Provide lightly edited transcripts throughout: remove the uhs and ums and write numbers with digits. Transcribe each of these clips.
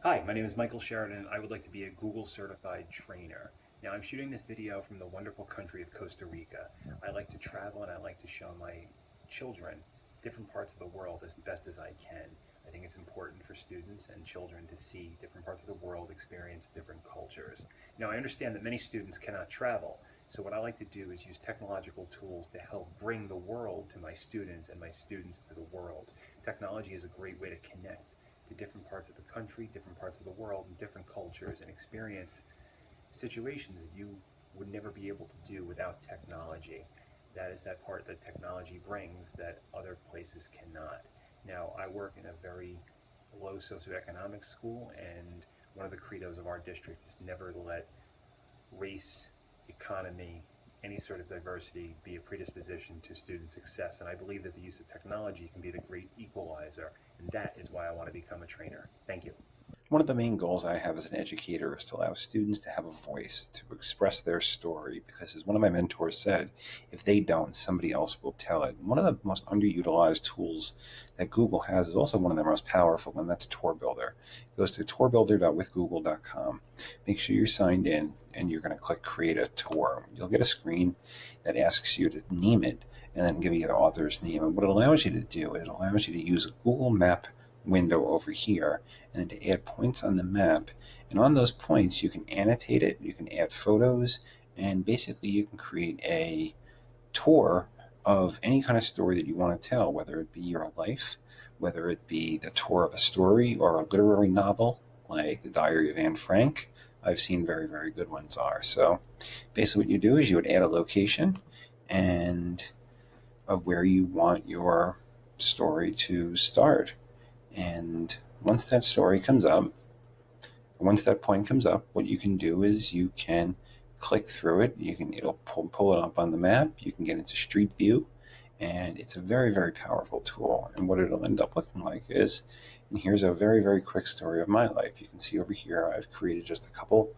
Hi, my name is Michael Sheridan. I would like to be a Google certified trainer. Now, I'm shooting this video from the wonderful country of Costa Rica. I like to travel and I like to show my children different parts of the world as best as I can. I think it's important for students and children to see different parts of the world, experience different cultures. Now, I understand that many students cannot travel, so what I like to do is use technological tools to help bring the world to my students and my students to the world. Technology is a great way to connect to different parts of the country, different parts of the world, and different cultures, and experience situations that you would never be able to do without technology. That is that part that technology brings that other places cannot. Now, I work in a very low socioeconomic school, and one of the credos of our district is never let race, economy, any sort of diversity be a predisposition to student success. And I believe that the use of technology can be the great equalizer, and that is why I want to become a trainer. Thank you. One of the main goals I have as an educator is to allow students to have a voice, to express their story, because as one of my mentors said, if they don't, somebody else will tell it. One of the most underutilized tools that Google has is also one of their most powerful, and that's Tour Builder. It goes to tourbuilder.withgoogle.com. Make sure you're signed in, and you're going to click Create a Tour. You'll get a screen that asks you to name it, and then give you the author's name. And what it allows you to do, it allows you to use a Google Map window over here, and then to add points on the map. And on those points, you can annotate it, you can add photos, and basically you can create a tour of any kind of story that you want to tell, whether it be your life, whether it be the tour of a story or a literary novel like The Diary of Anne Frank. I've seen very, very good ones are. So basically what you do is you would add a location and of where you want your story to start. And once that story comes up, once that point comes up, what you can do is you can click through it. It'll pull it up on the map. You can get into Street View, and it's a very, very powerful tool. And what it'll end up looking like is, and here's a very, very quick story of my life. You can see over here, I've created just a couple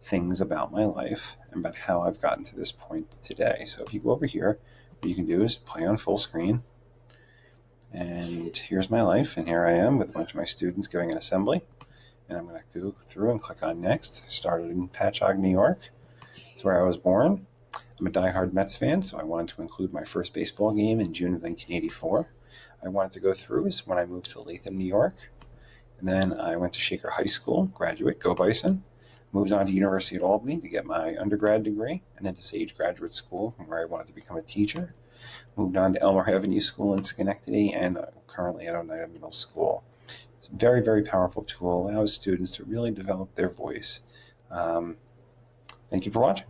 things about my life and about how I've gotten to this point today. So if you go over here, what you can do is play on full screen. And here's my life, and here I am with a bunch of my students giving an assembly. And I'm going to go through and click on Next. Started in Patchogue, New York. It's where I was born. I'm a diehard Mets fan, so I wanted to include my first baseball game in June of 1984. I wanted to go through is when I moved to Latham, New York. And then I went to Shaker High School, graduate, go Bison. Moved on to University of Albany to get my undergrad degree, and then to Sage Graduate School, from where I wanted to become a teacher. Moved on to Elmore Avenue School in Schenectady, and currently at Oneida Middle School. It's a very, very powerful tool, allows students to really develop their voice. Thank you for watching.